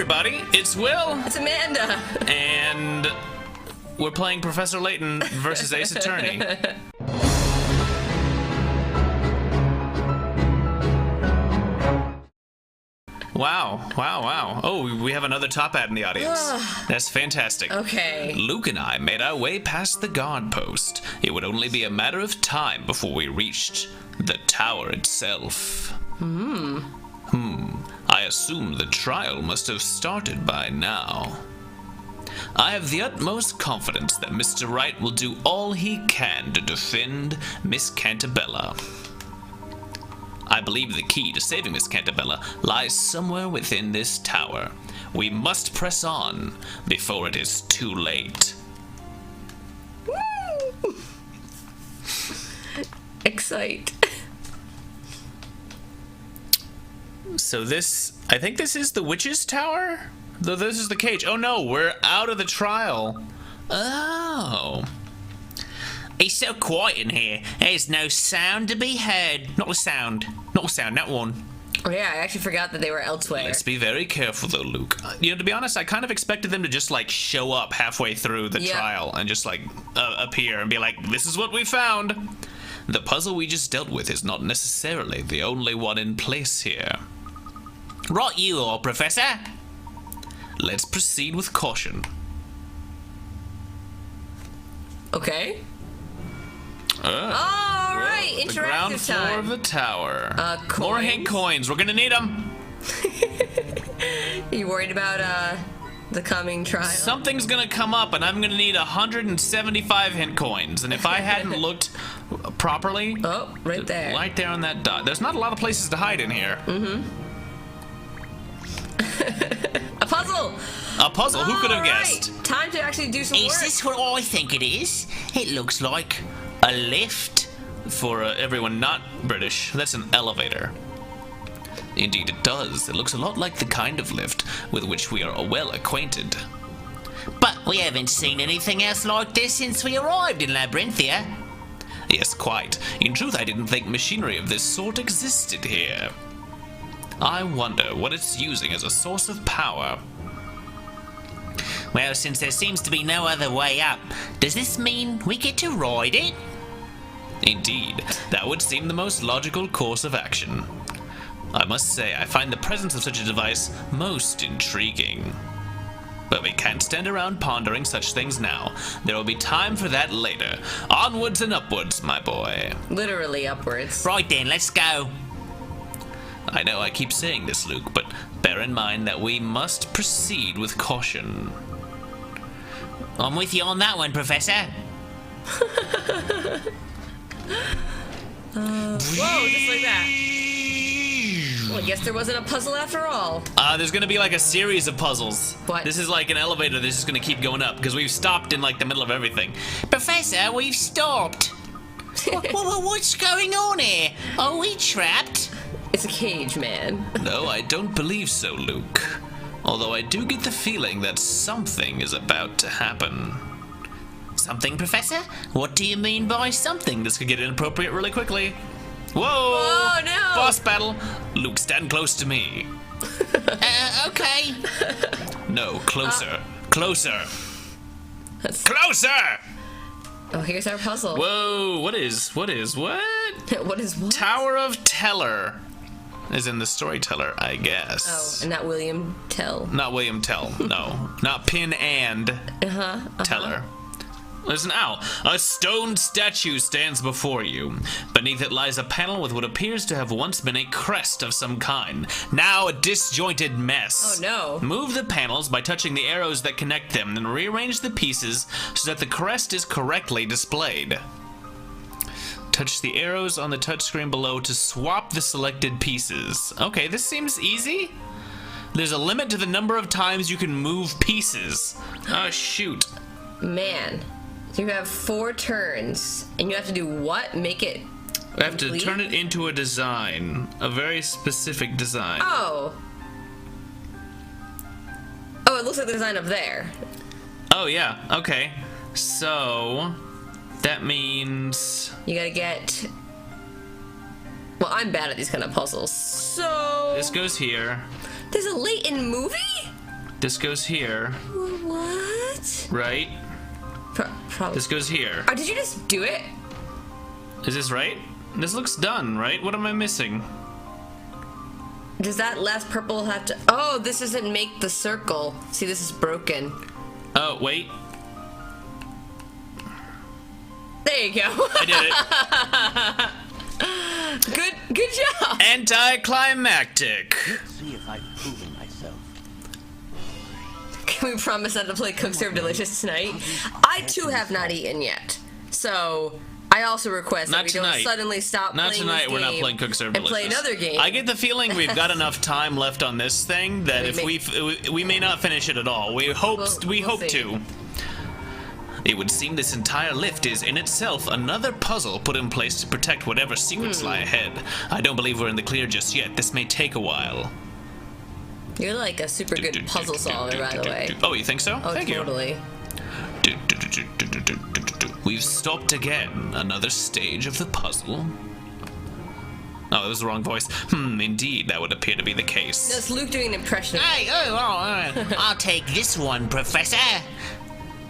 everybody, it's Will. It's Amanda. And we're playing Professor Layton versus Ace Attorney. Wow. Oh, we have another top hat in the audience. That's fantastic. Okay. Luke and I made our way past the guard post. It would only be a matter of time before we reached the tower itself. I assume the trial must have started by now. I have the utmost confidence that Mr. Wright will do all he can to defend Miss Cantabella. I believe the key to saving Miss Cantabella lies somewhere within this tower. We must press on before it is too late. Woo! Excite. So I think this is the witch's tower? Though this is the cage. Oh no, we're out of the trial. Oh. It's so quiet in here. There's no sound to be heard. Not a sound, that one. Oh yeah, I actually forgot that they were elsewhere. Let's be very careful though, Luke. You know, to be honest, I kind of expected them to just like show up halfway through the trial and just like appear and be like, this is what we found. The puzzle we just dealt with is not necessarily the only one in place here. Right you are, Professor. Let's proceed with caution. Okay. All right, interactive the ground floor time. of the tower. Coins. More hint coins. We're gonna need them. You worried about the coming trial? Something's gonna come up, and I'm gonna need 175 hint coins. And if I hadn't looked properly, oh, right there, right there on that dot. There's not a lot of places to hide in here. A puzzle. A puzzle. Who could have guessed? Time to actually do some work. Is this what I think it is? It looks like a lift. For everyone not British, that's an elevator. Indeed it does. It looks a lot like the kind of lift with which we are well acquainted. But we haven't seen anything else like this since we arrived in Labyrinthia. Yes, quite. In truth, I didn't think machinery of this sort existed here. I wonder what it's using as a source of power. Well, since there seems to be no other way up, does this mean we get to ride it? Indeed, that would seem the most logical course of action. I must say, I find the presence of such a device most intriguing. But we can't stand around pondering such things now. There will be time for that later. Onwards and upwards, my boy. Literally upwards. Right then, let's go. I know I keep saying this, Luke, but bear in mind that we must proceed with caution. I'm with you on that one, Professor. Whoa, just like that. Well, I guess there wasn't a puzzle after all. There's gonna be like a series of puzzles. What? This is like an elevator that's just gonna keep going up, because we've stopped in like the middle of everything. Professor, we've stopped. What's going on here? Are we trapped? It's a cage, man. No, I don't believe so, Luke. Although I do get the feeling that something is about to happen. Something, Professor? What do you mean by something? This could get inappropriate really quickly. Whoa! Oh, no! Boss battle! Luke, stand close to me. Okay. No, closer. Closer! That's... Closer! Oh, here's our puzzle. Whoa, what? What is what? Tower of Teller. Is in the Storyteller, I guess. Oh, and not William Tell. Not William Tell, no. Not Pin and Teller. There's an owl. A stone statue stands before you. Beneath it lies a panel with what appears to have once been a crest of some kind. Now a disjointed mess. Oh no. Move the panels by touching the arrows that connect them, and rearrange the pieces so that the crest is correctly displayed. Touch the arrows on the touchscreen below to swap the selected pieces. Okay, this seems easy. There's a limit to the number of times you can move pieces. Oh, shoot. Man. So you have 4 turns, and you have to do what? Make it I have to turn it into a design. A very specific design. Oh. Oh, it looks like the design up there. Oh, yeah. Okay. So, that means... You gotta get... Well, I'm bad at these kind of puzzles, so... This goes here. There's a Layton movie? This goes here. What? Right? Probably. This goes here. Oh, did you just do it? Is this right? This looks done, right? What am I missing? Does that last purple have to... Oh, this doesn't make the circle. See, this is broken. Oh, wait. There you go. I did it. Good job. Anticlimactic. Let's see if I've proven myself. Can we promise not to play Cook Serve Delicious tonight? I too have not eaten yet. So, I also request that we don't suddenly stop Not playing tonight, this we're not game playing Cook Serve and Delicious. play another game. I get the feeling we've got enough time left on this thing that we may not finish it at all. We hope We'll see. to. It would seem this entire lift is in itself another puzzle put in place to protect whatever secrets lie ahead. I don't believe we're in the clear just yet. This may take a while. You're like a super good puzzle solver, by the way. Oh, you think so? Oh, Thank totally. you. We've stopped again. Another stage of the puzzle. Oh, that was the wrong voice. Indeed, that would appear to be the case. That's Luke doing an impression of Hey, I'll take this one, Professor.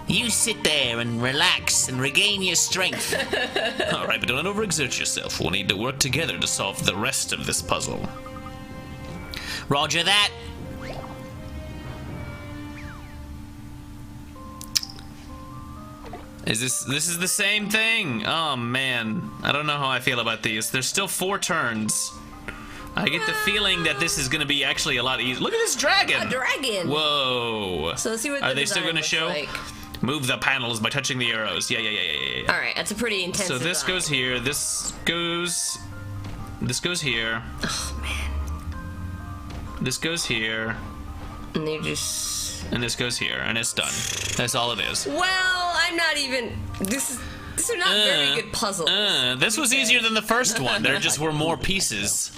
You sit there and relax and regain your strength. All right, but don't overexert yourself. We'll need to work together to solve the rest of this puzzle. Roger that. This is the same thing? Oh man, I don't know how I feel about these. There's still 4 turns. I get the feeling that this is gonna be actually a lot easier. Look at this dragon! a dragon. Whoa. So let's see what Are the they still design gonna looks show? like. Move the panels by touching the arrows. Yeah. All right, that's a pretty intense. So this design. goes here. This goes here. Oh man. This goes here. And they just. And this goes here, and it's done. That's all it is. Well, I'm not even. These are not very good puzzles. This was easier than the first one. There just were more pieces.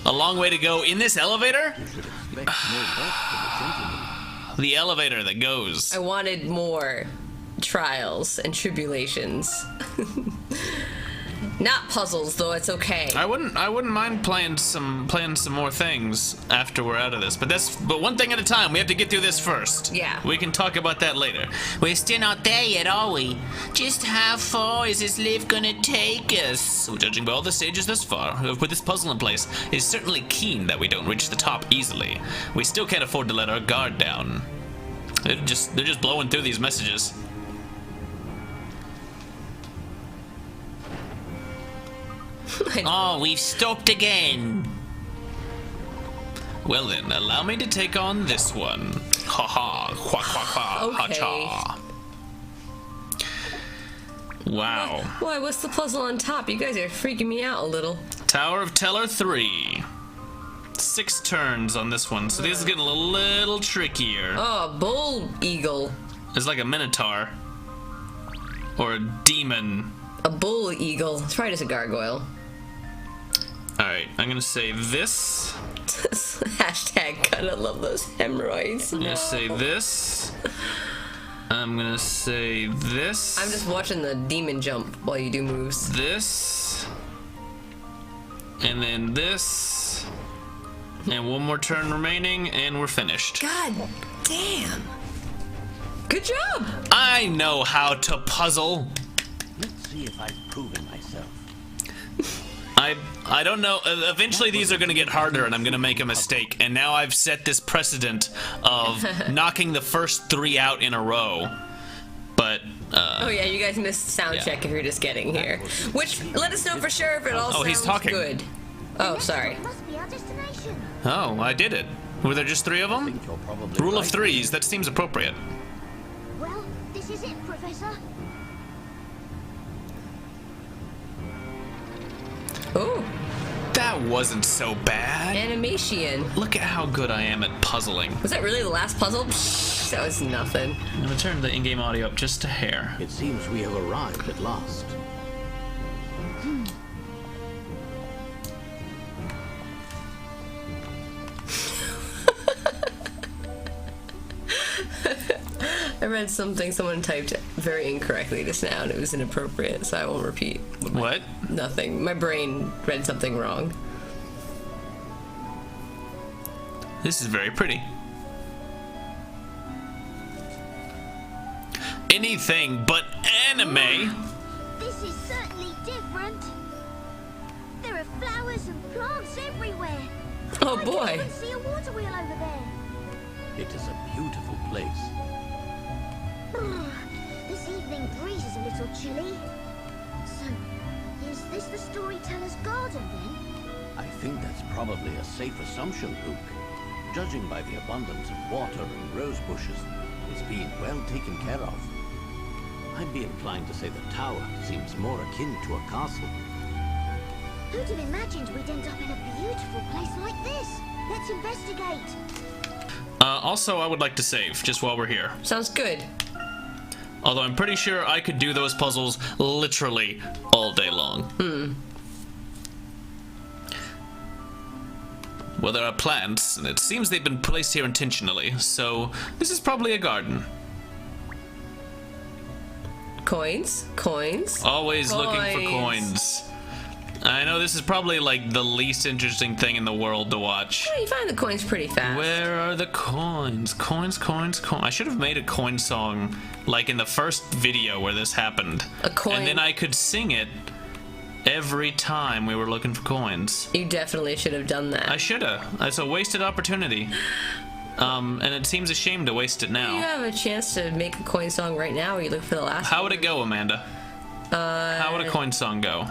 A long way to go in this elevator? The elevator that goes. I wanted more trials and tribulations. Not puzzles, though. It's okay. I wouldn't mind playing some more things after we're out of this. But one thing at a time. We have to get through this first. Yeah. We can talk about that later. We're still not there yet, are we? Just how far is this lift gonna take us? So judging by all the stages thus far, who have put this puzzle in place, is certainly keen that we don't reach the top easily. We still can't afford to let our guard down. They're just blowing through these messages. Oh, we've stopped again. Well then, allow me to take on this one. Ha ha, ha ha ha, Okay. ha cha. Wow. Why, what's the puzzle on top? You guys are freaking me out a little. Tower of Teller 3. 6 turns on this one, so this is getting a little trickier. Oh, bull eagle. It's like a minotaur. Or a demon. A bull eagle. It's probably just a gargoyle. Alright, I'm gonna say this. Hashtag kinda love those hemorrhoids. I'm gonna say this. I'm gonna say this. I'm just watching the demon jump while you do moves. This. And then this. And one more turn remaining, and we're finished. God damn. Good job. I know how to puzzle. Let's see if I've proven myself. I don't know. Eventually, these are going to get harder, and I'm going to make a mistake. And now I've set this precedent of knocking the first 3 out in a row. But Oh yeah, you guys missed sound Yeah. check if you're just getting here. Which, let us know for sure if it all sounds he's talking. good. Oh, sorry. Must be our destination. oh, I did it. Were there just 3 of them? You're probably Rule of right. 3s. That seems appropriate. Well, this is it, Professor. Oh, That wasn't so bad. animation. Look at how good I am at puzzling. Was that really the last puzzle? Psh, that was nothing. I'm going to turn the in-game audio up just a hair. It seems we have arrived at last. I read something someone typed very incorrectly just now, and it was inappropriate, so I won't repeat. What? Nothing. My brain read something wrong. This is very pretty. anything but anime. This is certainly different. There are flowers and plants everywhere. Oh I boy. can even see a water wheel over there. It is a beautiful place. This evening breeze is a little chilly. So, is this the Storyteller's garden then? I think that's probably a safe assumption, Luke. Judging by the abundance of water and rose bushes, it's being well taken care of. I'd be inclined to say the tower seems more akin to a castle. Who'd have imagined we'd end up in a beautiful place like this? Let's investigate. Also, I would like to save, just while we're here. Sounds good. Although I'm pretty sure I could do those puzzles literally all day long. Well, there are plants, and it seems they've been placed here intentionally, so this is probably a garden. Coins. Always looking for coins. I know this is probably like the least interesting thing in the world to watch. Yeah, you find the coins pretty fast. Where are the coins? Coins. I should have made a coin song like in the first video where this happened. A coin. And then I could sing it every time we were looking for coins. You definitely should have done that. I should have. It's a wasted opportunity. And it seems a shame to waste it now. You have a chance to make a coin song right now, or you look for the last How would it go, Amanda? How would a coin song go?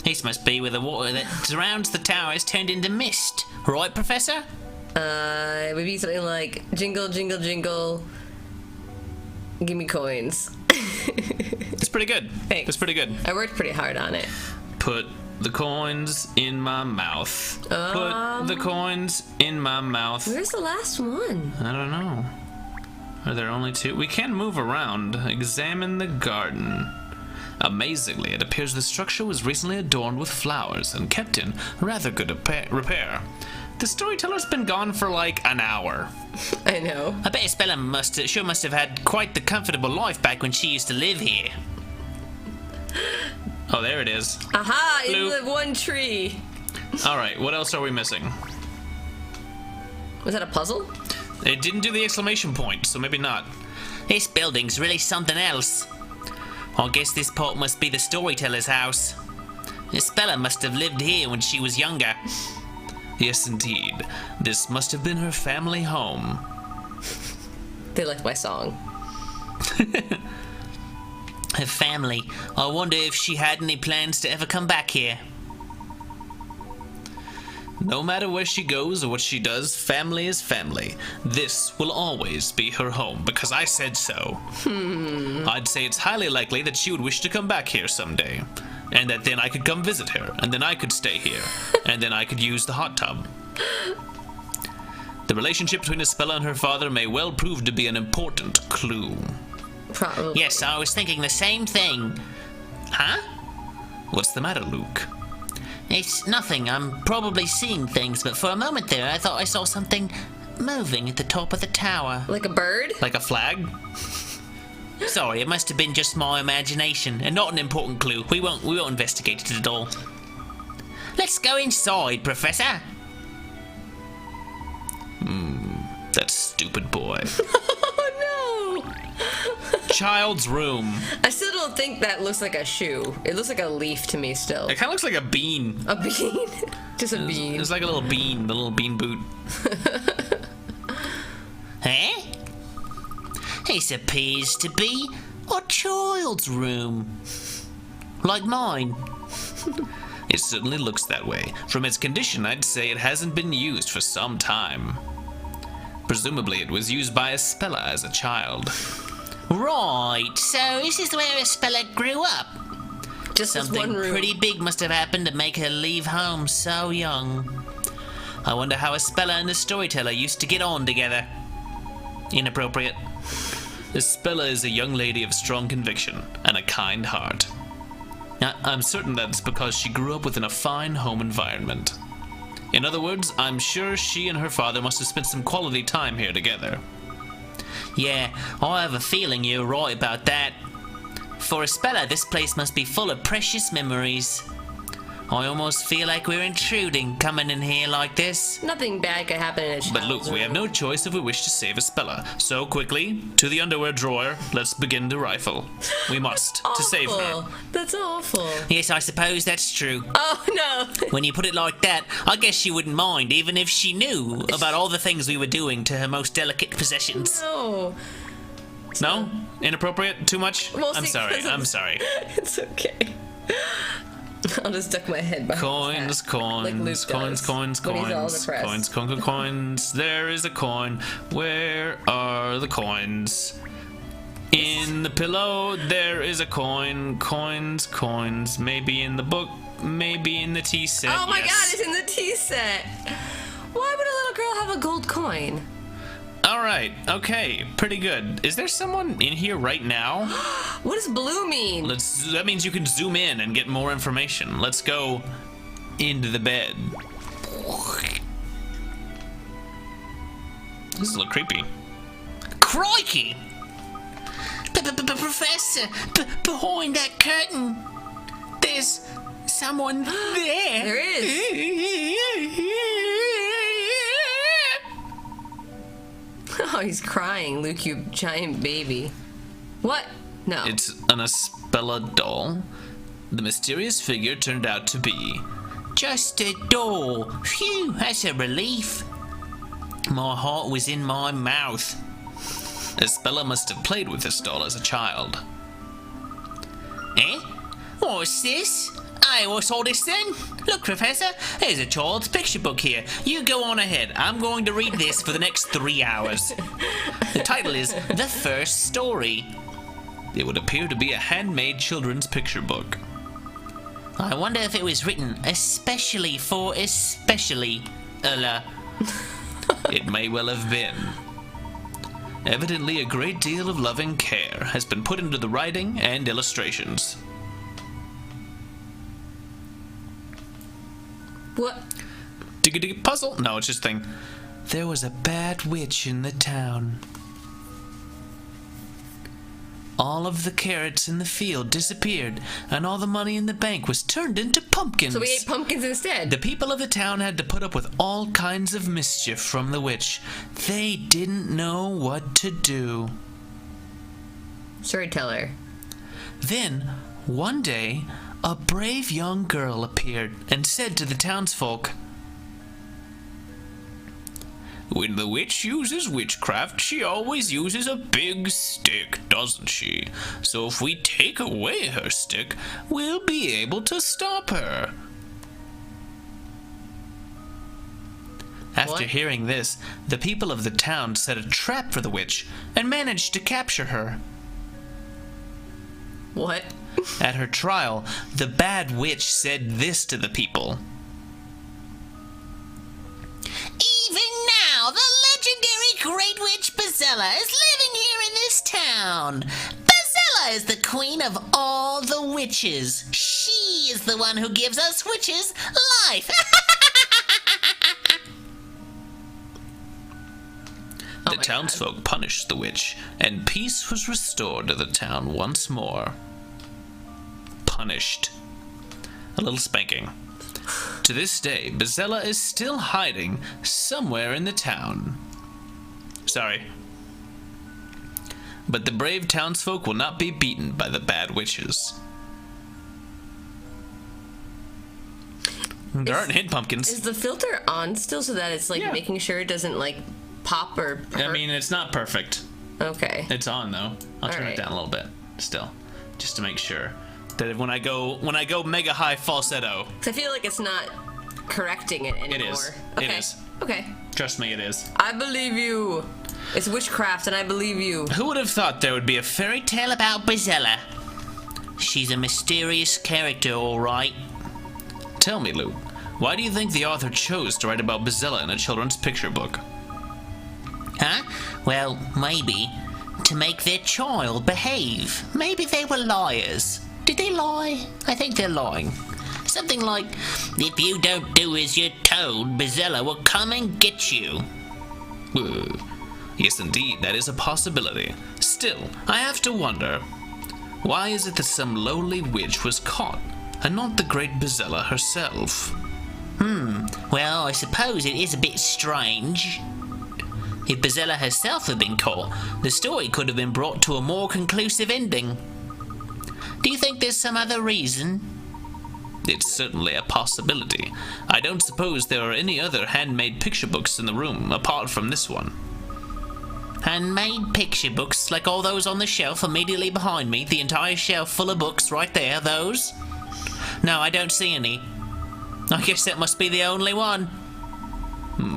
This must be where the water that surrounds the tower is turned into mist. Right, Professor? It would be something like, jingle, jingle, jingle, give me coins. It's pretty good. Thanks. It's pretty good. I worked pretty hard on it. Put the coins in my mouth. Put the coins in my mouth. Where's the last one? I don't know. Are there only two? We can move around. Examine the garden. Amazingly, it appears the structure was recently adorned with flowers and kept in rather good repair. The Storyteller's been gone for like an hour. I know. I bet Isabella must have had quite the comfortable life back when she used to live here. Oh, there it is. Aha! In Bloop. the one tree. Alright, what else are we missing? Was that a puzzle? It didn't do the exclamation point, so maybe not. This building's really something else. I guess this part must be the Storyteller's house. Isabella must have lived here when she was younger. Yes, indeed. This must have been her family home. They liked my song. Her family. I wonder if she had any plans to ever come back here. No matter where she goes or what she does, family is family. This will always be her home, because I said so. I'd say it's highly likely that she would wish to come back here someday. And that then I could come visit her, and then I could stay here, and then I could use the hot tub. The relationship between Isabella and her father may well prove to be an important clue. Probably. Yes, I was thinking the same thing. Huh? What's the matter, Luke? It's nothing. I'm probably seeing things, but for a moment there, I thought I saw something moving at the top of the tower. Like a bird? Like a flag? Sorry, it must have been just my imagination, and not an important clue. We won't investigate it at all. Let's go inside, Professor. That stupid boy. Oh no! Child's room. I still don't think that looks like a shoe. It looks like a leaf to me still. It kind of looks like a bean. A bean? Just a bean. It's like a little bean, the little bean boot. Eh? This appears to be a child's room. Like mine. It certainly looks that way. From its condition, I'd say it hasn't been used for some time. Presumably, it was used by Isabella as a child. Right, so this is where Isabella grew up. Just this Something one room. pretty big must have happened to make her leave home so young. I wonder how Isabella and the Storyteller used to get on together. Inappropriate. Isabella is a young lady of strong conviction and a kind heart. I'm certain that's because she grew up within a fine home environment. In other words, I'm sure she and her father must have spent some quality time here together. Yeah, I have a feeling you're right about that. For Isabella, this place must be full of precious memories. I almost feel like we're intruding coming in here like this. Nothing bad could happen in a child's But Luke, we have no room. choice if we wish to save Isabella. So quickly, to the underwear drawer, let's begin to rifle. We must, to save her. Awful. That's awful. Yes, I suppose that's true. Oh, no. When you put it like that, I guess she wouldn't mind, even if she knew about all the things we were doing to her most delicate possessions. No. No? Inappropriate? Too much? Well, I'm see, sorry, 'cause I'm sorry. It's okay. I'll just duck my head behind Coins, his hat, coins, like Luke coins, does coins, when he's all coins, depressed. coins, coins, coins. There is a coin. Where are the coins? In the pillow, there is a coin. Coins, coins. Maybe in the book, maybe in the tea set. Oh my yes. god, it's in the tea set. Why would a little girl have a gold coin? All right, okay, pretty good. Is there someone in here right now? What does blue mean? That means you can zoom in and get more information. Let's go into the bed. This is a little creepy. Crikey! Professor, behind that curtain, there's someone there. There is. Oh, he's crying, Luke, you giant baby. What? No. It's an Isabella doll. The mysterious figure turned out to be... Just a doll. Phew, that's a relief. My heart was in my mouth. Isabella must have played with this doll as a child. Eh? What's this? Hey, what's all this then? Look, Professor, there's a child's picture book here. You go on ahead. I'm going to read this for the next 3 hours. The title is The First Story. It would appear to be a handmade children's picture book. I wonder if it was written especially for It may well have been. Evidently, a great deal of loving care has been put into the writing and illustrations. What? Digga puzzle? No, it's just thing. There was a bad witch in the town. All of the carrots in the field disappeared, and all the money in the bank was turned into pumpkins. So we ate pumpkins instead. The people of the town had to put up with all kinds of mischief from the witch. They didn't know what to do. Storyteller. Then, one day, a brave young girl appeared and said to the townsfolk, "When the witch uses witchcraft, she always uses a big stick, doesn't she? So if we take away her stick, we'll be able to stop her." After What? hearing this, the people of the town set a trap for the witch and managed to capture her. What? At her trial, the bad witch said this to the people. Even now, the legendary Great Witch Bazella is living here in this town. Bazella is the queen of all the witches. She is the one who gives us witches life. The townsfolk punished the witch, and peace was restored to the town once more. Punished. A little spanking. To this day, Bazella is still hiding somewhere in the town. Sorry. But the brave townsfolk will not be beaten by the bad witches. There aren't hint pumpkins. Is the filter on still so that it's like Yeah. making sure it doesn't like pop or hurt? I mean, it's not perfect. Okay. It's on though. I'll turn it Alright. down a little bit still, just to make sure that when I go mega high falsetto, 'Cause I feel like it's not correcting it anymore. is. Okay. It is. Okay. trust me, it is. I believe you. It's witchcraft and I believe you. Who would have thought there would be a Fairy tale about Bazella. She's a mysterious character, all right. Tell me, Lou, why do you think the author chose to write about Bazella in a children's picture book? Huh? Well, maybe to make their child behave. Maybe they were liars. Did they lie? I think they're lying. Something like, if you don't do as you're told, Bazella will come and get you. Yes, indeed, that is a possibility. Still, I have to wonder, why is it that some lowly witch was caught and not the great Bezella herself. Well, I suppose it is a bit strange. If Bezella herself had been caught, the story could have been brought to a more conclusive ending. Do you think there's some other reason? It's certainly a possibility. I don't suppose there are any other handmade picture books in the room, apart from this one. Handmade picture books, like all those on the shelf immediately behind me, the entire shelf full of books right there, those? No, I don't see any. I guess that must be the only one.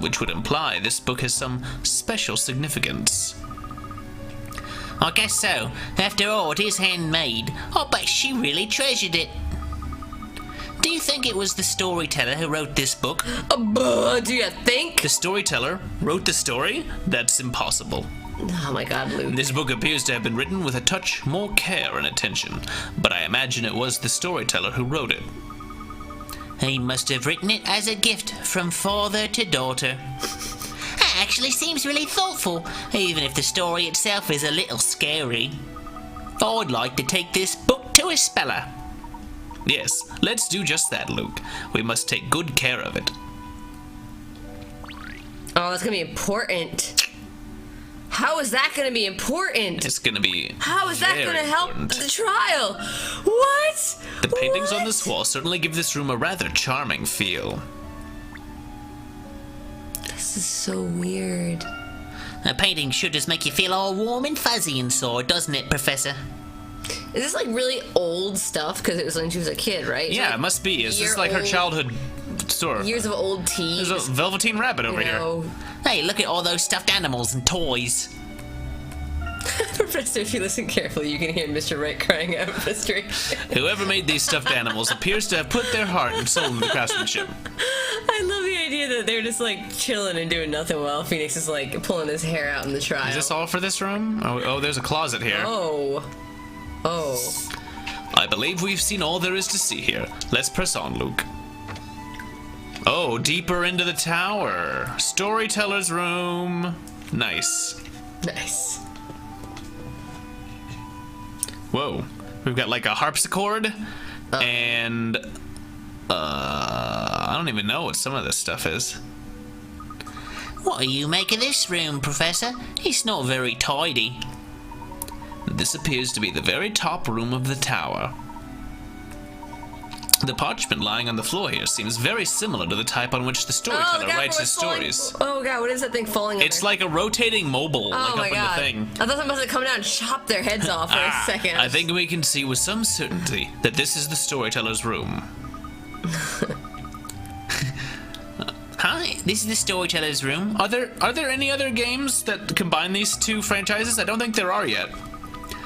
Which would imply this book has some special significance. I guess so. After all, it is handmade. I bet she really treasured it. Do you think it was the storyteller who wrote this book? Do you think? The storyteller wrote the story? That's impossible. Oh my god, Luke. This book appears to have been written with a touch more care and attention, but I imagine it was the storyteller who wrote it. He must have written it as a gift from father to daughter. That actually seems really thoughtful, even if the story itself is a little scary. I'd like to take this book to a speller. Yes, let's do just that, Luke. We must take good care of it. Oh, that's gonna be important. How is that gonna be important? It's gonna be How is that gonna help important. the trial? What? The paintings on What? this wall certainly give this room a rather charming feel. This is so weird. A painting sure does make you feel all warm and fuzzy inside, doesn't it, Professor? Is this like really old stuff? Because it was when she was a kid, right? It's Yeah, like it must be. Is this year like her old- childhood store? Years of old tea. There's a Velveteen Rabbit over here. Hey, look at all those stuffed animals and toys. Professor, if you listen carefully, you can hear Mr. Wright crying out of frustration. Whoever made these stuffed animals appears to have put their heart and soul into craftsmanship. I love the idea that they're just like chilling and doing nothing while Phoenix is like pulling his hair out in the trial. Is this all for this room? Oh, there's a closet here. Oh. I believe we've seen all there is to see here. Let's press on, Luke. Oh, deeper into the tower. Storyteller's room. Nice. Nice. Whoa. We've got like a harpsichord and I don't even know what some of this stuff is. What do you make of this room, Professor? It's not very tidy. This appears to be the very top room of the tower. The parchment lying on the floor here seems very similar to the type on which the storyteller writes his stories. Oh god, what is that thing falling on It's there? like a rotating mobile, like my up in god. the thing. I thought somebody must have come down and chopped their heads off for a second. I think we can see with some certainty that this is the storyteller's room. Hi, this is the storyteller's room. Are there any other games that combine these two franchises? I don't think there are yet.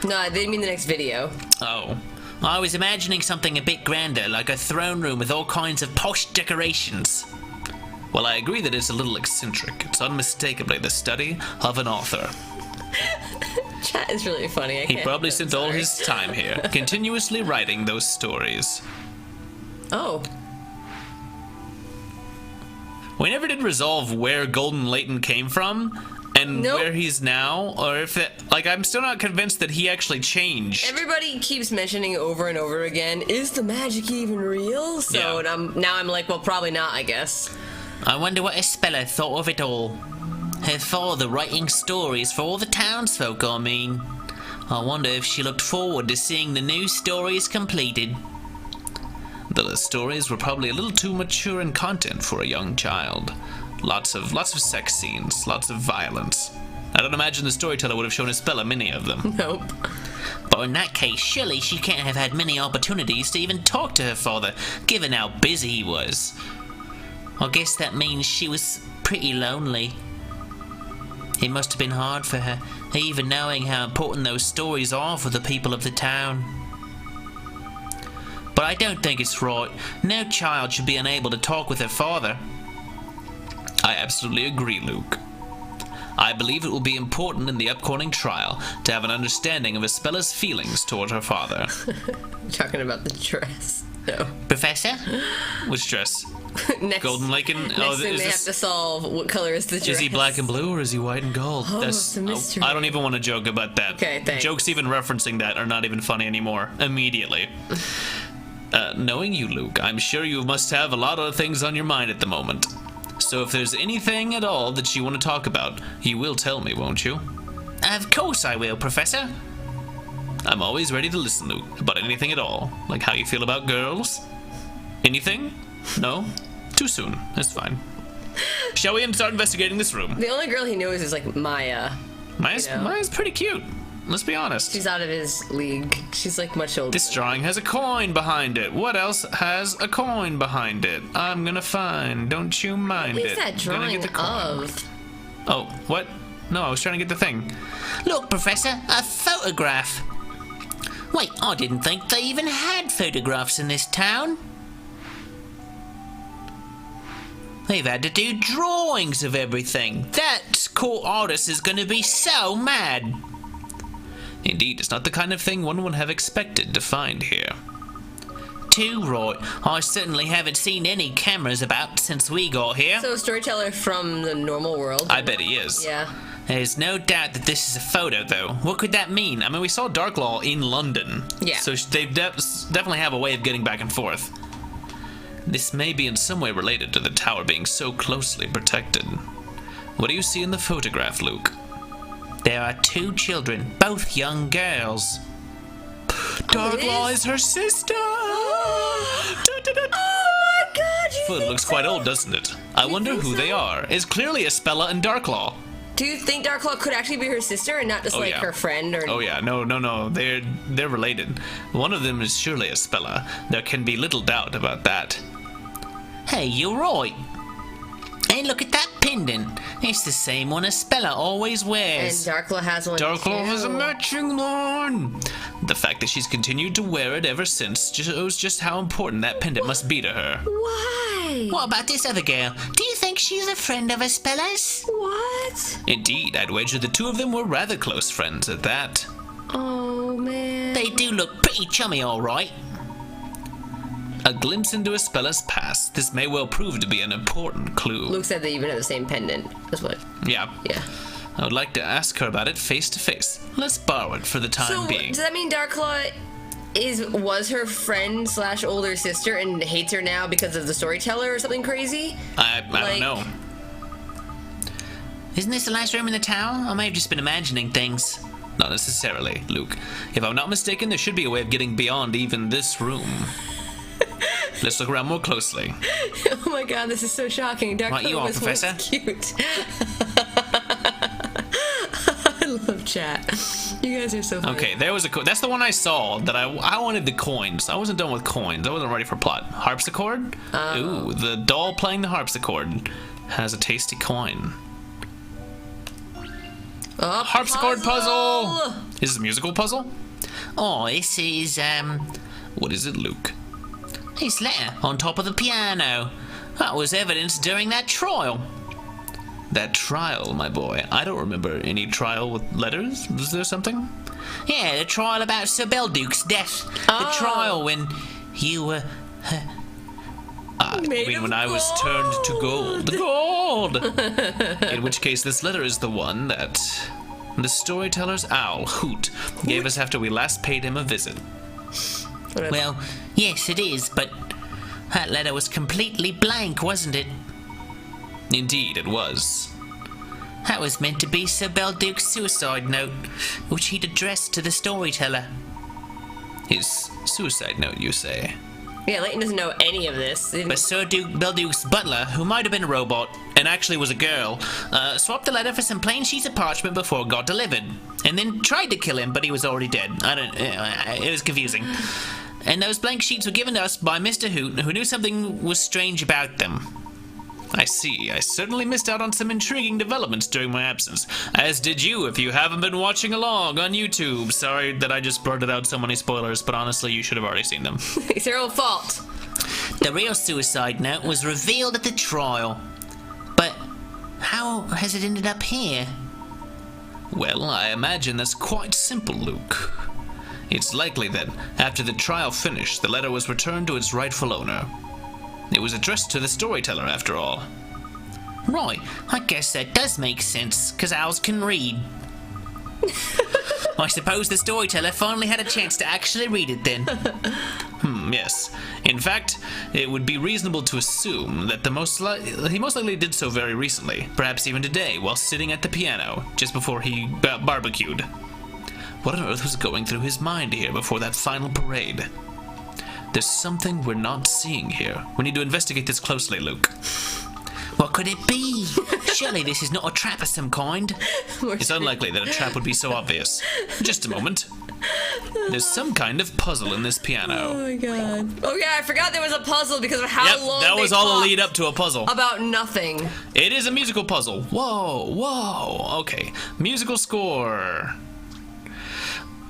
No, I didn't mean the next video. Oh. I was imagining something a bit grander, like a throne room with all kinds of posh decorations. Well, I agree that it's a little eccentric. It's unmistakably the study of an author. Chat is really funny. He probably spent all his time here, continuously writing those stories. Oh. We never did resolve where Golden Layton came from and where he's now, or if that, like, I'm still not convinced that he actually changed. Everybody keeps mentioning over and over again, is the magic even real? So Yeah. and I'm like, well, probably not, I guess. I wonder what Espella thought of it all. Her father writing stories for all the townsfolk, I mean. I wonder if she looked forward to seeing the new stories completed. The stories were probably a little too mature in content for a young child. Lots of sex scenes, lots of violence. I don't imagine the storyteller would have shown Espella many of them. Nope. But in that case, surely she can't have had many opportunities to even talk to her father, given how busy he was. I guess that means she was pretty lonely. It must have been hard for her, even knowing how important those stories are for the people of the town. But I don't think it's right. No child should be unable to talk with her father. I absolutely agree, Luke. I believe it will be important in the upcoming trial to have an understanding of Espella's feelings toward her father. Talking about the dress. No. Professor? Which dress? Next, Golden Layton? next thing they have to solve, what color is the dress? Is he black and blue or is he white and gold? Oh, it's a mystery. I don't even want to joke about that. Okay, thanks. Jokes even referencing that are not even funny anymore. Immediately. Knowing you, Luke, I'm sure you must have a lot of things on your mind at the moment. So if there's anything at all that you want to talk about, you will tell me, won't you? Of course I will, Professor. I'm always ready to listen, Luke, about anything at all. Like how you feel about girls? Anything? No? Too soon. That's fine. Shall we start investigating this room? The only girl he knows is like Maya. Maya's pretty cute. Let's be honest. She's out of his league. She's like much older. This drawing has a coin behind it. What else has a coin behind it? I'm gonna find. Don't you mind it. What is that drawing of? Oh, what? No, I was trying to get the thing. Look, Professor, a photograph. Wait, I didn't think they even had photographs in this town. They've had to do drawings of everything. That court artist is going to be so mad. Indeed, it's not the kind of thing one would have expected to find here. Too right. I certainly haven't seen any cameras about since we got here. So, Storyteller from the normal world. I bet he is. Yeah. There's no doubt that this is a photo, though. What could that mean? I mean, we saw Darklaw in London. Yeah. So they definitely have a way of getting back and forth. This may be in some way related to the tower being so closely protected. What do you see in the photograph, Luke? There are two children, both young girls. Darklaw is her sister! Oh my god! Well, it looks quite old, doesn't it? I wonder who they are. It's clearly Espella and Darklaw. Do you think Darklaw could actually be her sister and not just her friend? Or Oh yeah, no. They're related. One of them is surely Espella. There can be little doubt about that. Hey, you're right. Hey, look at that pendant. It's the same one Espella always And wears. Darklaw has one Darklaw too. has a matching one. The fact that she's continued to wear it ever since shows just how important that pendant must be to her. Why? What about this other girl? Do you think she's a friend of Espella's? What? Indeed, I'd wager the two of them were rather close friends at that. Oh, man. They do look pretty chummy, all right. A glimpse into Espella's past. This may well prove to be an important clue. Luke said they even have the same pendant. That's what. Yeah. Yeah. I would like to ask her about it face to face. Let's borrow it for the time being. Does that mean Darklaw was her friend / older sister and hates her now because of the Storyteller or something crazy? I don't know. Isn't this the last room in the tower? I may have just been imagining things. Not necessarily, Luke. If I'm not mistaken, there should be a way of getting beyond even this room. Let's look around more closely. Oh my god, this is so shocking. Darklaw Right, you are, was once Professor. cute. I love chat. You guys are so funny. Okay, there was that's the one I saw that I wanted the coins. I wasn't done with coins. I wasn't ready for plot. Harpsichord? Ooh, the doll playing the harpsichord has a tasty coin. Oh, Harpsichord puzzle! Is this a musical puzzle? Oh, this is, What is it, Luke? his letter on top of the piano. That was evidence during that trial. That trial, my boy. I don't remember any trial with letters. Was there something? Yeah, the trial about Sir Belduke's death. The trial when you were... When I was turned to gold. Gold! In which case, this letter is the one that the storyteller's owl, Hoot, gave us after we last paid him a visit. Well, yes, it is, but that letter was completely blank, wasn't it? Indeed, it was. That was meant to be Sir Belduke's suicide note, which he'd addressed to the storyteller. His suicide note, you say? Yeah, Layton doesn't know any of this. But Sir Belduke's butler, who might have been a robot, and actually was a girl, swapped the letter for some plain sheets of parchment before it got delivered, and then tried to kill him, but he was already dead. It was confusing. And those blank sheets were given to us by Mr. Hoot, who knew something was strange about them. I see. I certainly missed out on some intriguing developments during my absence, as did you if you haven't been watching along on YouTube. Sorry that I just blurted out so many spoilers, but honestly, you should have already seen them. It's your own fault. The real suicide note was revealed at the trial. But how has it ended up here? Well, I imagine that's quite simple, Luke. It's likely that, after the trial finished, the letter was returned to its rightful owner. It was addressed to the storyteller, after all. Right, I guess that does make sense, because owls can read. I suppose the storyteller finally had a chance to actually read it then. Yes. In fact, it would be reasonable to assume that he most likely did so very recently, perhaps even today, while sitting at the piano, just before he barbecued. What on earth was going through his mind here before that final parade? There's something we're not seeing here. We need to investigate this closely, Luke. What could it be? Surely this is not a trap of some kind. It's unlikely that a trap would be so obvious. Just a moment. There's some kind of puzzle in this piano. Oh my god. Oh yeah, I forgot there was a puzzle because of how long that was all the lead up to a puzzle. About nothing. It is a musical puzzle. Whoa. Okay. Musical score.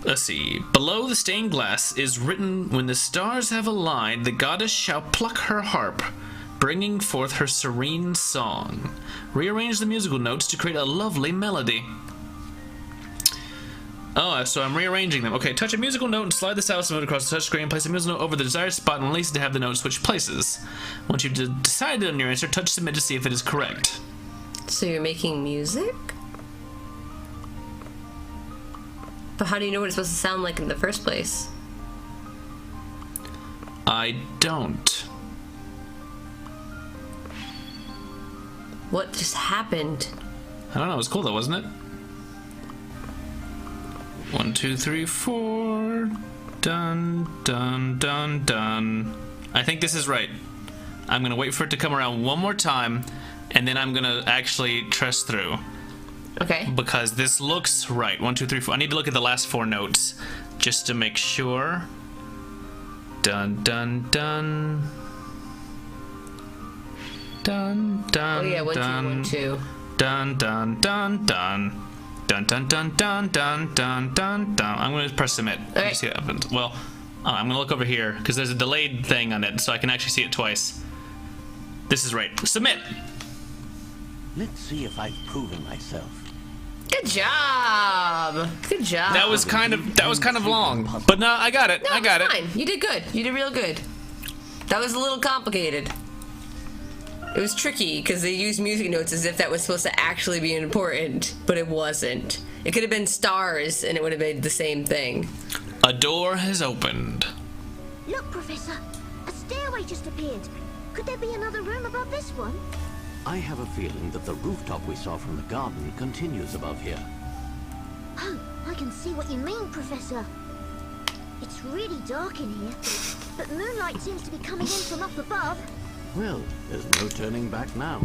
Let's see. Below the stained glass is written, when the stars have aligned, the goddess shall pluck her harp, bringing forth her serene song. Rearrange the musical notes to create a lovely melody. Oh, so I'm rearranging them. Okay, touch a musical note and slide the stylus note across the touch screen. Place the musical note over the desired spot and release it to have the note switch places. Once you've decided on your answer, touch submit to see if it is correct. So you're making music? But how do you know what it's supposed to sound like in the first place? I don't. What just happened? I don't know, it was cool though, wasn't it? 1, 2, 3, 4. Dun, dun, dun, dun. I think this is right. I'm gonna wait for it to come around one more time, and then I'm gonna actually trust through. Okay. Because this looks right. 1, 2, 3, 4. I need to look at the last 4 notes just to make sure. Dun, dun, dun. Dun, dun, Oh yeah, 1, 2, dun. 1, 2. Dun, dun, dun, dun. Dun, dun, dun, dun, dun, dun, dun, dun. I'm going to press submit. Okay. See what happens. Well, I'm going to look over here because there's a delayed thing on it, so I can actually see it twice. This is right. Submit. Let's see if I've proven myself. Good job. Good job. That was kind of long, but no, I got it. No, I got it. Fine. You did good. You did real good. That was a little complicated. It was tricky because they used music notes as if that was supposed to actually be important, but it wasn't. It could have been stars and it would have been the same thing. A door has opened. Look, Professor. A stairway just appeared. Could there be another room above this one? I have a feeling that the rooftop we saw from the garden continues above here. Oh, I can see what you mean, Professor. It's really dark in here, but moonlight seems to be coming in from up above. Well, there's no turning back now.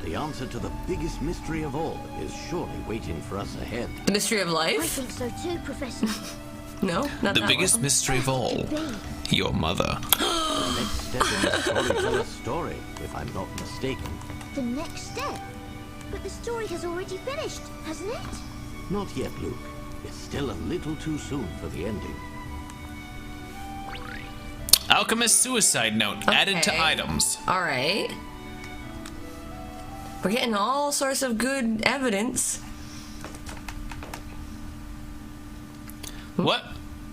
The answer to the biggest mystery of all is surely waiting for us ahead. The mystery of I life? think so too, Professor. No, not The that biggest one. mystery of all. Your mother. The next step in the Storyteller's story, if I'm not mistaken. The next step? But the story has already finished, hasn't it? Not yet, Luke. It's still a little too soon for the ending. Alchemist suicide note added to Okay. items. All right. We're getting all sorts of good evidence. What?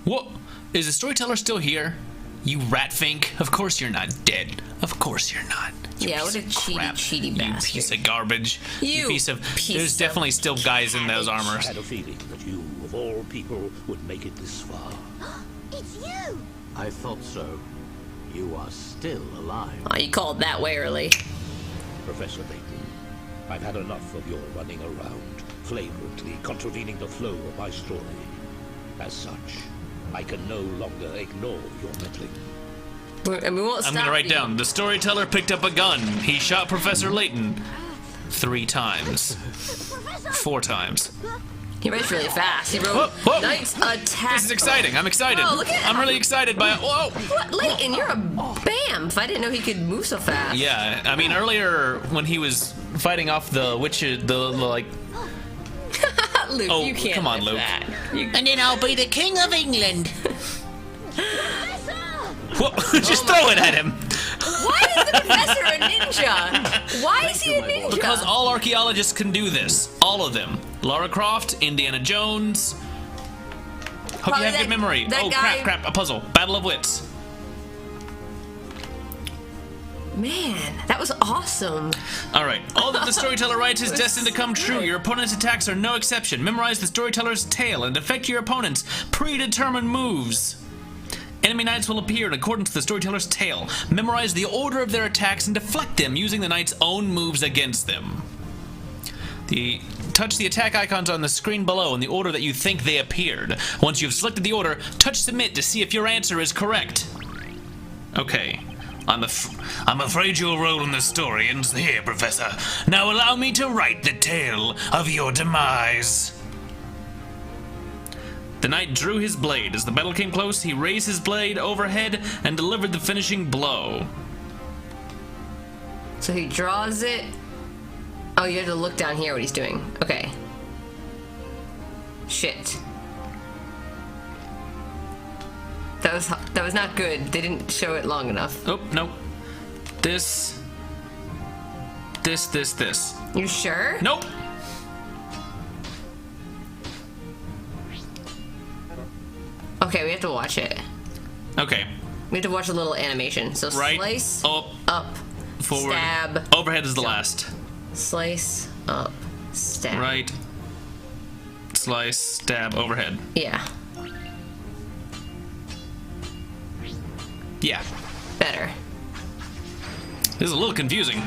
What? Is the storyteller still here? You ratfink. Of course you're not dead. Of course you're not. You Yeah, piece what a of cheaty, crap. cheaty You bastard. piece of garbage. You piece of... piece There's of definitely still guys in those armors. I had a feeling that you, of all people, would make it this far. It's you! I thought so. You are still alive. Oh, you called that way early. Professor Layton, I've had enough of your running around, flagrantly contravening the flow of my story. As such, I can no longer ignore your meddling. And we won't stop I'm gonna write you. down. The storyteller picked up a gun. He shot Professor Layton 3 times. 4 times. He writes really fast. He wrote Whoa. Knight's attack. This is exciting. I'm excited. Oh, look at I'm really excited by it. Whoa! What, Layton? You're a bamf. I didn't know he could move so fast. Yeah, I mean earlier when he was fighting off the witches, the like. Luke, Oh, you can't come on, lift Luke. that. You- And then I'll be the King of England. Whoa, just throw it at him. Why is the professor a ninja? Why is he a ninja? Because all archaeologists can do this. All of them. Lara Croft, Indiana Jones. Hope Probably you have that- good memory. that Oh, guy- crap. A puzzle. Battle of Wits. Man, that was awesome. All right. All that the storyteller writes is destined to come true. Your opponent's attacks are no exception. Memorize the storyteller's tale and affect your opponent's predetermined moves. Enemy knights will appear in accordance with the storyteller's tale. Memorize the order of their attacks and deflect them using the knight's own moves against them. Touch the attack icons on the screen below in the order that you think they appeared. Once you've selected the order, touch submit to see if your answer is correct. Okay. I'm afraid your role in the story ends here, Professor. Now allow me to write the tale of your demise. The knight drew his blade. As the battle came close, he raised his blade overhead and delivered the finishing blow. So he draws it. Oh, you have to look down here what he's doing. Okay. Shit. That was not good. They didn't show it long enough. Oh, no. This. You sure? Nope. Okay, we have to watch it. Okay. We have to watch a little animation. So Right. slice, Up. Forward. stab. Overhead is the last. Slice, up, stab. Right. Slice, stab, overhead. Yeah. Yeah. Better. This is a little confusing.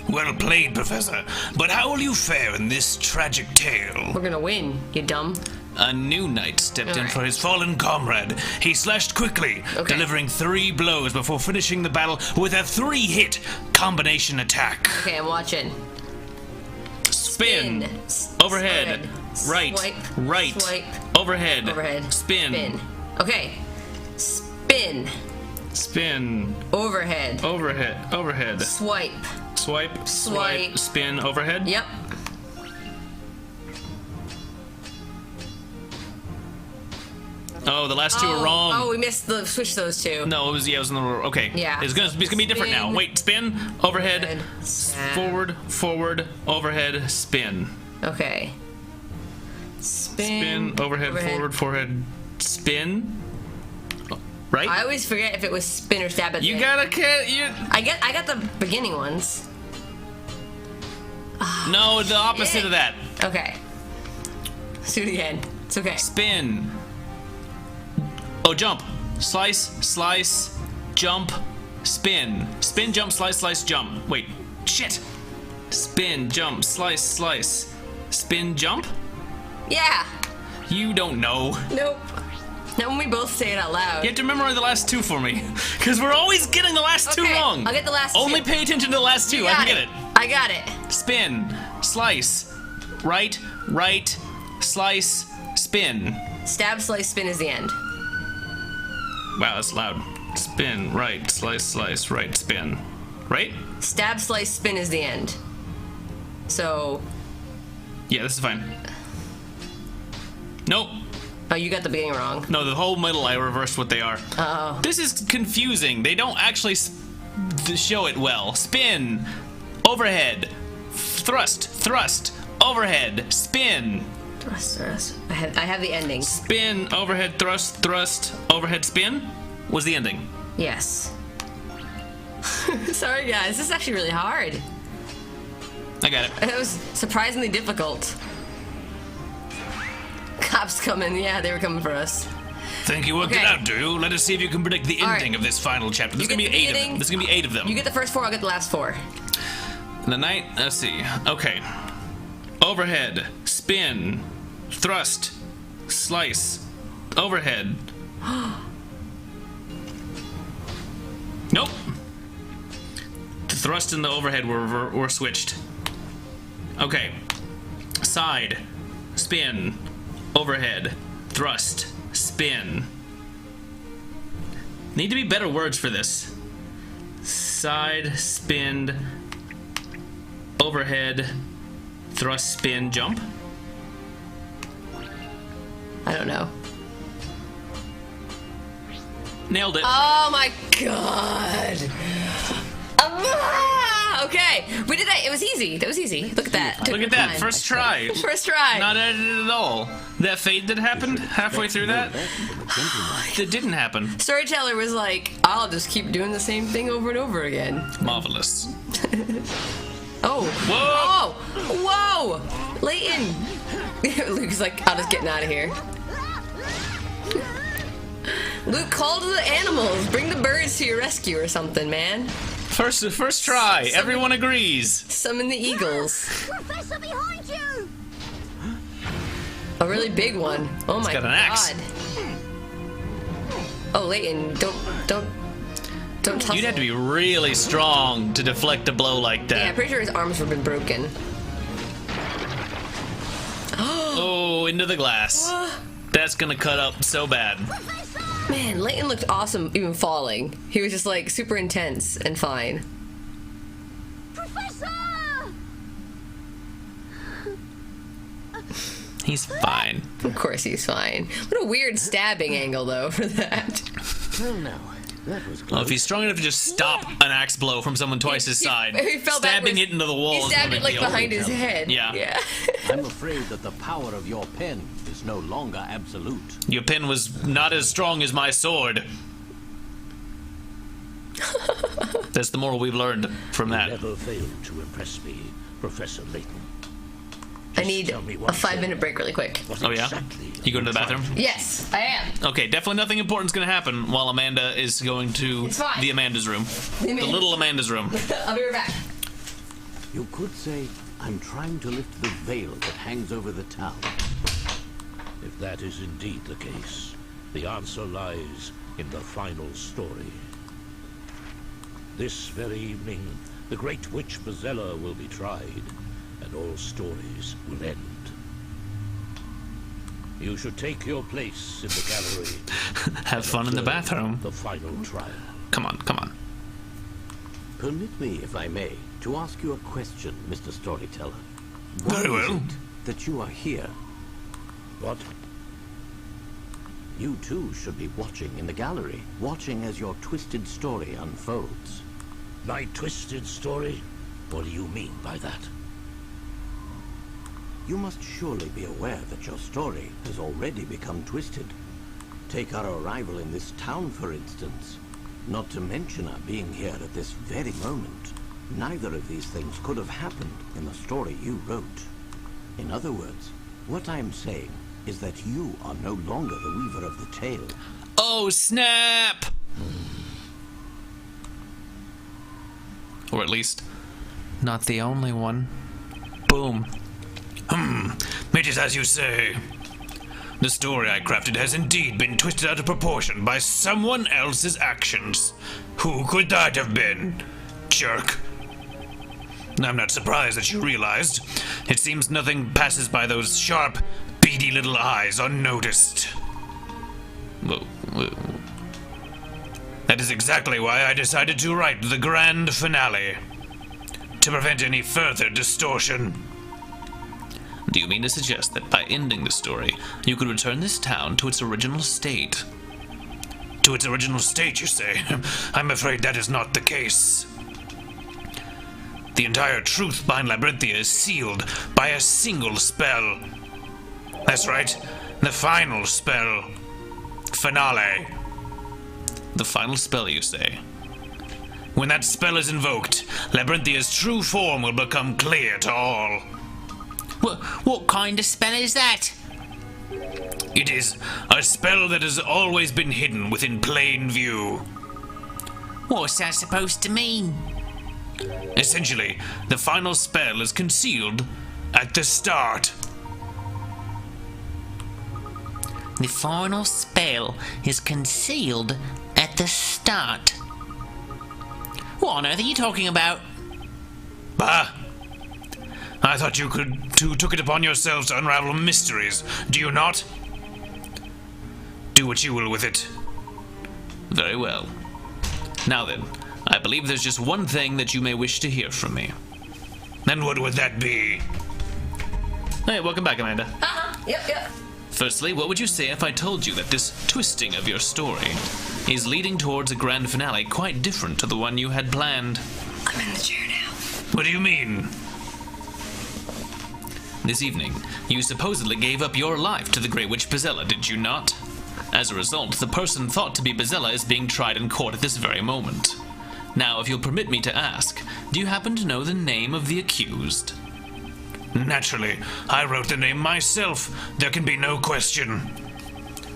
Well played, Professor. But how will you fare in this tragic tale? We're gonna win, you dumb. A new knight stepped in Alright. for his fallen comrade. He slashed quickly, Okay. delivering 3 blows before finishing the battle with a 3-hit combination attack. Okay, I'm watching. Spin. Spin. Overhead. Right. Swipe. Right. Swipe. Overhead. Overhead. Spin. Spin. Okay. Spin. Spin. Overhead. Overhead. Overhead. Swipe. Swipe. Swipe. Spin. Overhead. Yep. Oh, the last 2 are wrong. Oh, we missed the switch those two. No, it was in the okay. Yeah. It's gonna be different now. Spin. Wait, spin, overhead, Overhead, stab. forward, overhead, spin. Okay. Spin, overhead, forward, forehead, spin. Right? I always forget if it was spin or stab at You the gotta you I got the beginning ones. No, the opposite of that. Okay. Let's do it again. It's okay. Spin. Oh, jump. Slice, jump, spin. Spin, jump, slice, jump. Wait, shit. Spin, jump, slice. Spin, jump? Yeah. You don't know. Nope. Not when we both say it out loud. You have to memorize the last 2 for me. Because we're always getting the last 2 Okay, wrong. I'll get the last Only 2. pay attention to the last 2. You I got can get it. I got it. Spin, slice, right, slice, spin. Stab, slice, spin is the end. Wow, that's loud. Spin, right, slice, right, spin. Right? Stab, slice, spin is the end. So, Yeah, this is fine. Nope. oh, you got the beginning wrong. No, the whole middle, I reversed what they are. Oh. This is confusing. They don't actually show it well. Spin, overhead, thrust, overhead, spin. Thrust. I have the ending. Spin, overhead, thrust, overhead, spin was the ending. Yes. Sorry, guys. This is actually really hard. I got it. It was surprisingly difficult. Cops coming. Yeah, they were coming for us. Think you worked Okay. it out, do you? Let us see if you can predict the All ending right. of this final chapter. There's You gonna be get the 8 of them. beginning. There's gonna be 8 of them. You get the first 4, I'll get the last 4. The knight, let's see. Okay. Overhead, spin, thrust, slice, overhead. Nope. The thrust and the overhead were switched. Okay. Side, spin, overhead, thrust, spin. Need to be better words for this. Side, spin, overhead, thrust, spin, jump. I don't know. Nailed it. Oh my god. Okay, we did that. It was easy. That was easy. Look at that. Look at that. First try. First try. Not edited at all. That fade that happened halfway through that, that didn't happen. Storyteller was like, I'll just keep doing the same thing over and over again. Marvelous. Oh. Whoa! Whoa! Layton! Luke's like, I'll just getting out of here. Luke, call to the animals. Bring the birds to your rescue or something, man. First try. Everyone agrees. Summon the eagles. Professor, behind you! A really big one. Oh my got an god. axe. Oh, Layton, don't tussle. You'd have to be really strong to deflect a blow like that. Yeah, I'm pretty sure his arms would have been broken. Oh, into the glass. That's gonna cut up so bad. Man, Layton looked awesome even falling. He was just like super intense and fine. Professor! He's fine. Of course he's fine. What a weird stabbing angle though for that. Well, now, that was Well, close. if he's strong enough to just stop an axe blow from someone twice his side, He fell stabbing backwards. it into the wall He is stabbed no it big like deal. behind his head. Yeah. I'm afraid that the power of your pen is no longer absolute. Your pin was not as strong as my sword. That's the moral we've learned from You that. never failed to impress me, Professor Layton. I need tell me a once 5-minute break really quick. What Oh, yeah? exactly You going to the are bathroom? trying to- Yes, I am. Okay, definitely nothing important's gonna happen while Amanda is going to It's fine. the Amanda's room. The Little Amanda's room. I'll be right back. You could say, I'm trying to lift the veil that hangs over the town. If that is indeed the case, the answer lies in the final story. This very evening, the great witch Bezella will be tried, and all stories will end. You should take your place in the gallery. Have fun in the Observe bathroom. The final trial. Come on, come on. Permit me, if I may, to ask you a question, Mr. Storyteller. Very Why is well. it that you are here? What? You too should be watching in the gallery, watching as your twisted story unfolds. My twisted story? What do you mean by that? You must surely be aware that your story has already become twisted. Take our arrival in this town, for instance. Not to mention our being here at this very moment. Neither of these things could have happened in the story you wrote. In other words, what I'm saying is that you are no longer the weaver of the tale. Oh, snap! Or at least, not the only one. Boom. It is as you say. The story I crafted has indeed been twisted out of proportion by someone else's actions. Who could that have been? Jerk. I'm not surprised that you realized. It seems nothing passes by those sharp, beady little eyes unnoticed. That is exactly why I decided to write the grand finale. To prevent any further distortion. Do you mean to suggest that by ending the story, you could return this town to its original state? To its original state, you say? I'm afraid that is not the case. The entire truth behind Labyrinthia is sealed by a single spell. That's right, the final spell. Finale. The final spell, you say? When that spell is invoked, Labyrinthia's true form will become clear to all. What kind of spell is that? It is a spell that has always been hidden within plain view. What's that supposed to mean? Essentially, the final spell is concealed at the start. The final spell is concealed at the start. What on earth are you talking about? Bah! I thought you two took it upon yourselves to unravel mysteries, do you not? Do what you will with it. Very well. Now then, I believe there's just one thing that you may wish to hear from me. And what would that be? Hey, welcome back, Amanda. Yep. Firstly, what would you say if I told you that this twisting of your story is leading towards a grand finale quite different to the one you had planned? I'm in the chair now. What do you mean? This evening, you supposedly gave up your life to the Great Witch Bezella, did you not? As a result, the person thought to be Bezella is being tried in court at this very moment. Now, if you'll permit me to ask, do you happen to know the name of the accused? Naturally, I wrote the name myself. There can be no question.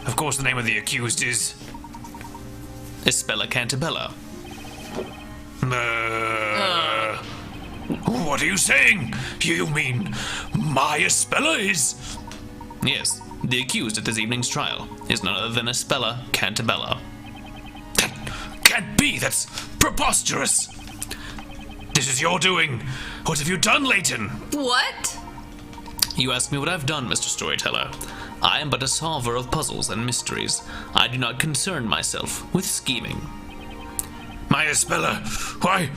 Of course, the name of the accused is Espella Cantabella. What are you saying? You mean my Espella is... Yes, the accused at this evening's trial is none other than Espella Cantabella. That can't be, that's preposterous. This is your doing. What have you done, Layton? What? You ask me what I've done, Mr. Storyteller. I am but a solver of puzzles and mysteries. I do not concern myself with scheming. My Espella, why,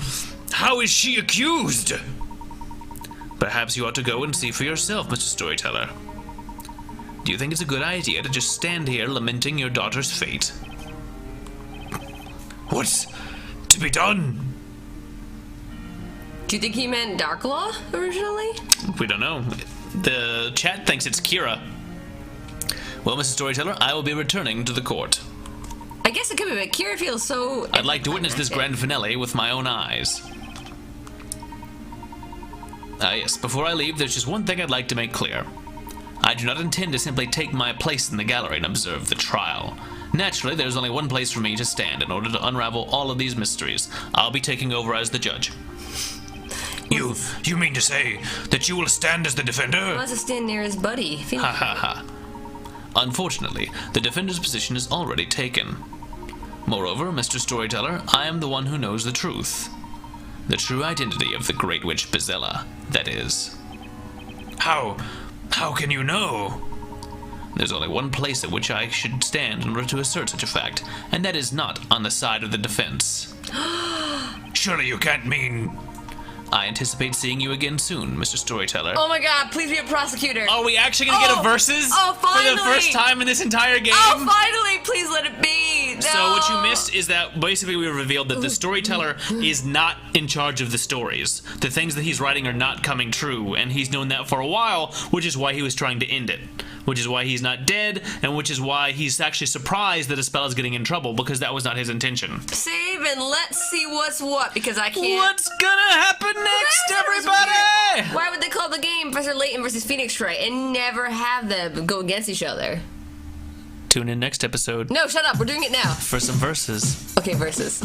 how is she accused? Perhaps you ought to go and see for yourself, Mr. Storyteller. Do you think it's a good idea to just stand here lamenting your daughter's fate? What's to be done? Do you think he meant Darklaw originally? We don't know. The chat thinks it's Kira. Well, Mrs. Storyteller, I will be returning to the court. I guess it could be, but Kira feels so... I'd like to witness this grand finale with my own eyes. Yes, before I leave, there's just one thing I'd like to make clear. I do not intend to simply take my place in the gallery and observe the trial. Naturally, there's only one place for me to stand in order to unravel all of these mysteries. I'll be taking over as the judge. You mean to say that you will stand as the defender? He wants to stand near his buddy. Ha ha ha. Unfortunately, the defender's position is already taken. Moreover, Mr. Storyteller, I am the one who knows the truth. The true identity of the Great Witch Bezella, that is. How can you know? There's only one place at which I should stand in order to assert such a fact, and that is not on the side of the defense. Surely you can't mean... I anticipate seeing you again soon, Mr. Storyteller. Oh my god, please be a prosecutor. Are we actually gonna get a versus? Oh, finally! For the first time in this entire game? Oh, finally! Please let it be! No! So what you missed is that basically we revealed that the storyteller is not in charge of the stories. The things that he's writing are not coming true, and he's known that for a while, which is why he was trying to end it. Which is why he's not dead, and which is why he's actually surprised that Espella's getting in trouble, because that was not his intention. Save and let's see what's what, because I can't... What's gonna happen next, everybody? Why would they call the game Professor Layton versus Phoenix Wright and never have them go against each other? Tune in next episode. No, shut up. We're doing it now. For some verses. Okay, verses.